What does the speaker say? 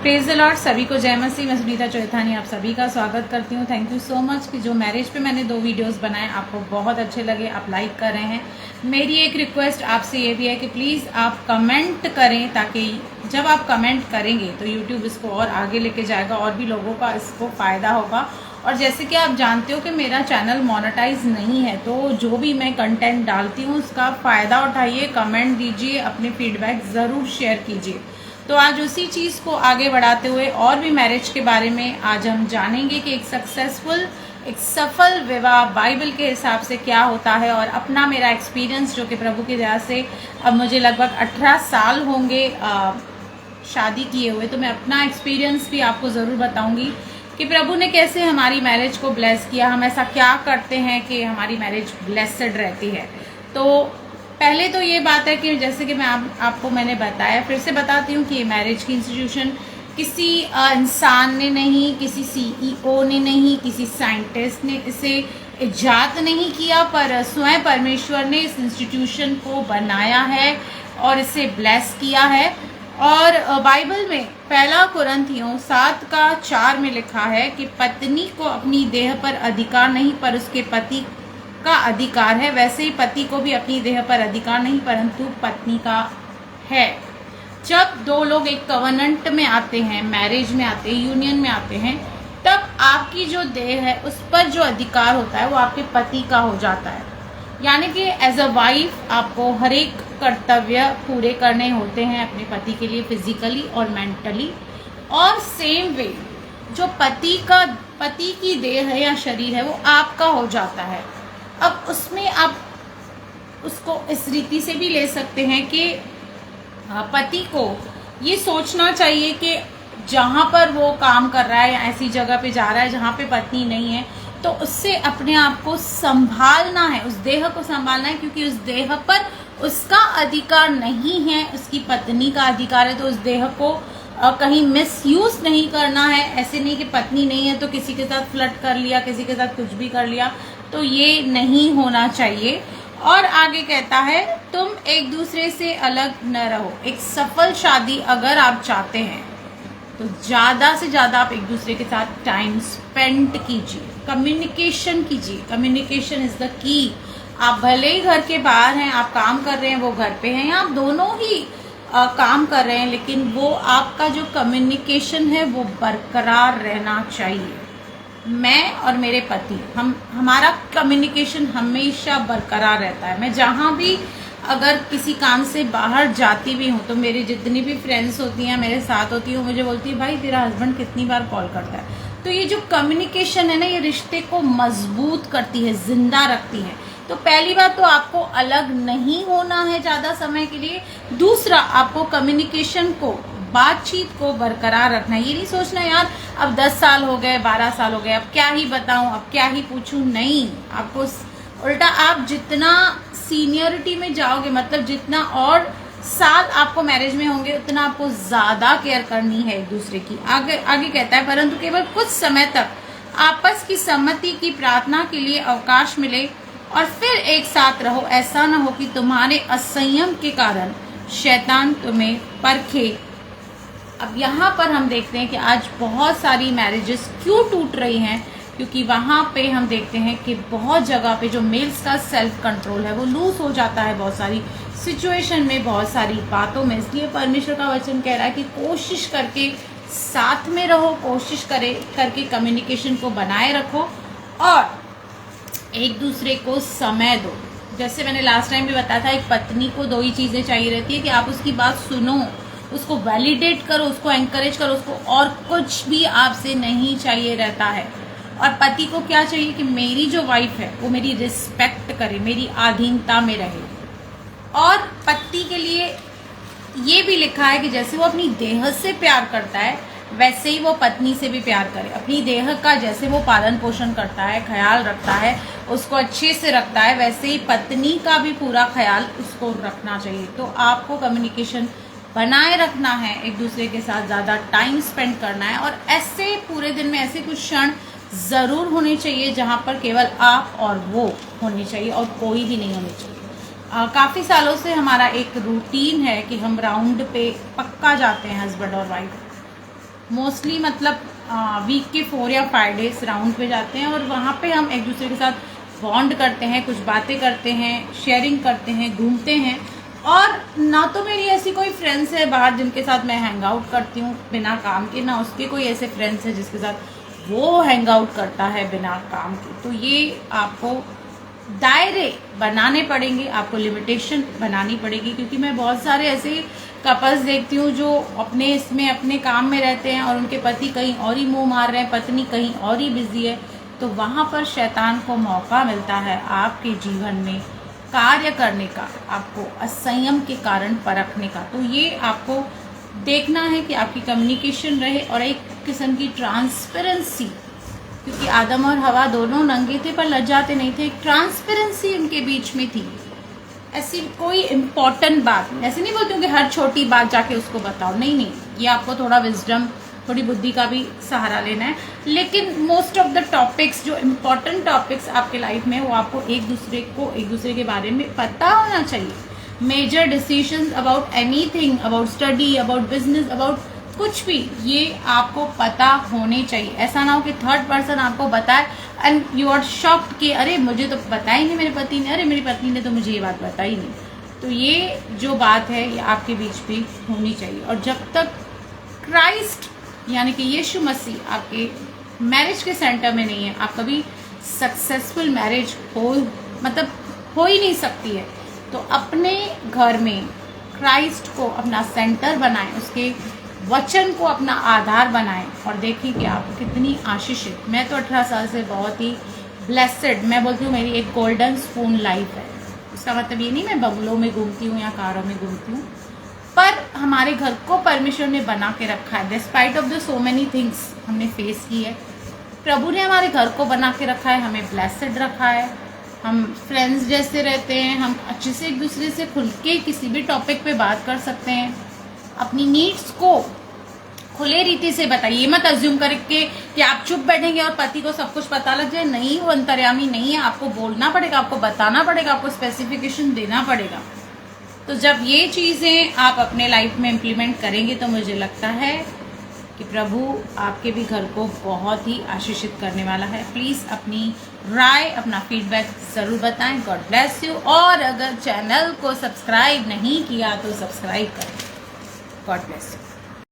Praise the Lord. सभी को जय मसीह। मैं सुनीता चौथानी आप सभी का स्वागत करती हूँ। थैंक यू सो मच कि जो मैरिज पे मैंने 2 वीडियोस बनाए आपको बहुत अच्छे लगे, आप लाइक कर रहे हैं। मेरी एक रिक्वेस्ट आपसे ये भी है कि प्लीज़ आप कमेंट करें, ताकि जब आप कमेंट करेंगे तो यूट्यूब इसको और आगे लेके जाएगा और भी लोगों का इसको फ़ायदा होगा। और जैसे कि आप जानते हो कि मेरा चैनल मोनेटाइज नहीं है, तो जो भी मैं कंटेंट डालती हूँ उसका फ़ायदा उठाइए, कमेंट दीजिए, अपने फीडबैक ज़रूर शेयर कीजिए। तो आज उसी चीज़ को आगे बढ़ाते हुए और भी मैरिज के बारे में आज हम जानेंगे कि एक सफल विवाह बाइबल के हिसाब से क्या होता है। और अपना मेरा एक्सपीरियंस जो कि प्रभु की दया से अब मुझे लगभग 18 साल होंगे शादी किए हुए, तो मैं अपना एक्सपीरियंस भी आपको ज़रूर बताऊंगी कि प्रभु ने कैसे हमारी मैरिज को ब्लेस किया, हम ऐसा क्या करते हैं कि हमारी मैरिज ब्लेस्ड रहती है। तो पहले तो ये बात है कि जैसे कि मैं आपको मैंने बताया, फिर से बताती हूँ कि ये मैरिज की इंस्टीट्यूशन किसी इंसान ने नहीं, किसी सीईओ ने नहीं, किसी साइंटिस्ट ने इसे इजाद नहीं किया, पर स्वयं परमेश्वर ने इस इंस्टीट्यूशन को बनाया है और इसे ब्लेस किया है। और बाइबल में 1 कुरिन्थियों 7:4 में लिखा है कि पत्नी को अपनी देह पर अधिकार नहीं, पर उसके पति का अधिकार है। वैसे ही पति को भी अपनी देह पर अधिकार नहीं, परंतु पत्नी का है। जब 2 लोग एक कवनेंट में आते हैं, मैरिज में आते हैं, यूनियन में आते हैं, तब आपकी जो देह है उस पर जो अधिकार होता है वो आपके पति का हो जाता है। यानी कि एज अ वाइफ आपको हर एक कर्तव्य पूरे करने होते हैं अपने पति के लिए, फिजिकली और मेंटली। और सेम वे जो पति की देह है या शरीर है वो आपका हो जाता है। अब उसमें आप उसको इस रीति से भी ले सकते हैं कि पति को ये सोचना चाहिए कि जहाँ पर वो काम कर रहा है या ऐसी जगह पे जा रहा है जहाँ पे पत्नी नहीं है, तो उससे अपने आप को संभालना है, उस देह को संभालना है, क्योंकि उस देह पर उसका अधिकार नहीं है, उसकी पत्नी का अधिकार है। तो उस देह को कहीं मिसयूज नहीं करना है। ऐसे नहीं कि पत्नी नहीं है तो किसी के साथ फ्लर्ट कर लिया, किसी के साथ कुछ भी कर लिया, तो ये नहीं होना चाहिए। और आगे कहता है तुम एक दूसरे से अलग न रहो। एक सफल शादी अगर आप चाहते हैं तो ज़्यादा से ज़्यादा आप एक दूसरे के साथ टाइम स्पेंड कीजिए, कम्युनिकेशन कीजिए। Communication is the key. आप भले ही घर के बाहर हैं, आप काम कर रहे हैं, वो घर पे हैं, या आप दोनों ही काम कर रहे हैं, लेकिन वो आपका जो कम्युनिकेशन है वो बरकरार रहना चाहिए। मैं और मेरे पति हमारा कम्युनिकेशन हमेशा बरकरार रहता है। मैं जहाँ भी अगर किसी काम से बाहर जाती भी हूँ तो मेरी जितनी भी फ्रेंड्स होती हैं मेरे साथ होती हैं, मुझे बोलती है भाई तेरा हस्बैंड कितनी बार कॉल करता है। तो ये जो कम्युनिकेशन है ना, ये रिश्ते को मजबूत करती है, जिंदा रखती है। तो पहली बात तो आपको अलग नहीं होना है ज़्यादा समय के लिए। दूसरा, आपको कम्युनिकेशन को, बातचीत को बरकरार रखना है। ये नहीं सोचना यार अब 10 साल हो गए, 12 साल हो गए, अब क्या ही बताऊं, अब क्या ही पूछूं। नहीं, आपको उल्टा आप जितना सीनियरिटी में जाओगे, मतलब जितना और साल आपको मैरिज में होंगे, उतना आपको ज़्यादा केयर करनी है एक दूसरे की। आगे कहता है परंतु केवल कुछ समय तक आपस की सम्मति की प्रार्थना के लिए अवकाश मिले और फिर एक साथ रहो। ऐसा ना हो कि तुम्हारे असंयम के कारण शैतान तुम्हें परखे। अब यहाँ पर हम देखते हैं कि आज बहुत सारी मैरिजेस क्यों टूट रही हैं, क्योंकि वहाँ पे हम देखते हैं कि बहुत जगह पे जो मेल्स का सेल्फ कंट्रोल है वो लूज हो जाता है बहुत सारी सिचुएशन में, बहुत सारी बातों में। इसलिए परमेश्वर का वचन कह रहा है कि कोशिश करके साथ में रहो, कोशिश करके कम्युनिकेशन को बनाए रखो और एक दूसरे को समय दो। जैसे मैंने लास्ट टाइम भी बताया था, एक पत्नी को 2 ही चीज़ें चाहिए रहती है कि आप उसकी बात सुनो, उसको वैलिडेट करो, उसको एंकरेज करो, उसको और कुछ भी आपसे नहीं चाहिए रहता है। और पति को क्या चाहिए कि मेरी जो वाइफ है वो मेरी रिस्पेक्ट करे, मेरी अधीनता में रहे। और पति के लिए ये भी लिखा है कि जैसे वो अपनी देह से प्यार करता है वैसे ही वो पत्नी से भी प्यार करे। अपनी देह का जैसे वो पालन पोषण करता है, ख्याल रखता है, उसको अच्छे से रखता है, वैसे ही पत्नी का भी पूरा ख्याल उसको रखना चाहिए। तो आपको कम्युनिकेशन बनाए रखना है, एक दूसरे के साथ ज़्यादा टाइम स्पेंड करना है। और ऐसे पूरे दिन में ऐसे कुछ क्षण ज़रूर होने चाहिए जहाँ पर केवल आप और वो होनी चाहिए और कोई भी नहीं होनी चाहिए। काफ़ी सालों से हमारा एक रूटीन है कि हम राउंड पे पक्का जाते हैं, हस्बैंड और वाइफ। मोस्टली मतलब वीक के 4 या 5 डेज राउंड पे जाते हैं और वहाँ पे हम एक दूसरे के साथ बॉन्ड करते हैं, कुछ बातें करते हैं, शेयरिंग करते हैं, घूमते हैं। और ना तो मेरी ऐसी कोई फ्रेंड्स है बाहर जिनके साथ मैं हैंग आउट करती हूँ बिना काम के, ना उसके कोई ऐसे फ्रेंड्स है जिसके साथ वो हैंग आउट करता है बिना काम के। तो ये आपको दायरे बनाने पड़ेंगे, आपको लिमिटेशन बनानी पड़ेगी, क्योंकि मैं बहुत सारे ऐसे कपल्स देखती हूँ जो अपने काम में रहते हैं और उनके पति कहीं और ही मुंह मार रहे हैं, पत्नी कहीं और ही बिजी है। तो वहाँ पर शैतान को मौका मिलता है आपके जीवन में कार्य करने का, आपको असंयम के कारण परखने का। तो ये आपको देखना है कि आपकी कम्युनिकेशन रहे और एक किस्म की ट्रांसपेरेंसी, क्योंकि आदम और हवा दोनों नंगे थे पर लज्जाते नहीं थे, एक ट्रांसपेरेंसी उनके बीच में थी। ऐसी कोई इम्पोर्टेंट बात, ऐसे नहीं बोलती हूँ कि हर छोटी बात जाके उसको बताओ, नहीं, ये आपको थोड़ा विजडम, थोड़ी बुद्धि का भी सहारा लेना है। लेकिन मोस्ट ऑफ द टॉपिक्स, जो इम्पोर्टेंट टॉपिक्स आपके लाइफ में, वो आपको एक दूसरे के बारे में पता होना चाहिए। Major decisions about anything, about study, about business, about कुछ भी, ये आपको पता होने चाहिए। ऐसा ना हो कि थर्ड पर्सन आपको बताए एंड यू आर शॉक्ड कि अरे मुझे तो पता ही नहीं मेरे पति ने, अरे मेरी पत्नी ने तो मुझे ये बात बताई नहीं। तो ये जो बात है ये आपके बीच भी होनी चाहिए। और जब तक क्राइस्ट यानी कि यीशु मसीह आपके मैरिज के सेंटर में नहीं है, आप कभी सक्सेसफुल मैरिज हो ही नहीं सकती है। तो अपने घर में क्राइस्ट को अपना सेंटर बनाएं, उसके वचन को अपना आधार बनाएं और देखिए कि आप कितनी आशीषित। मैं तो 18 साल से बहुत ही ब्लेसेड, मैं बोलती हूँ मेरी एक गोल्डन स्पून लाइफ है। उसका मतलब ये नहीं मैं बंगलों में घूमती हूँ या कारों में घूमती हूँ, पर हमारे घर को परमेश्वर ने बना के रखा है। Despite of the so many things हमने फेस की है, प्रभु ने हमारे घर को बना के रखा है, हमें ब्लेसेड रखा है। हम फ्रेंड्स जैसे रहते हैं, हम अच्छे से एक दूसरे से खुल के किसी भी टॉपिक पे बात कर सकते हैं। अपनी नीड्स को खुले रीति से बताइए, मत अज्यूम करके कि आप चुप बैठेंगे और पति को सब कुछ पता लग जाए। नहीं, वो अंतर्यामी नहीं है, आपको बोलना पड़ेगा, आपको बताना पड़ेगा, आपको स्पेसिफिकेशन देना पड़ेगा। तो जब ये चीज़ें आप अपने लाइफ में इम्प्लीमेंट करेंगे तो मुझे लगता है कि प्रभु आपके भी घर को बहुत ही आशीषित करने वाला है। प्लीज़ अपनी राय, अपना फीडबैक ज़रूर बताएं। God bless you. और अगर चैनल को सब्सक्राइब नहीं किया तो सब्सक्राइब करें। God bless you.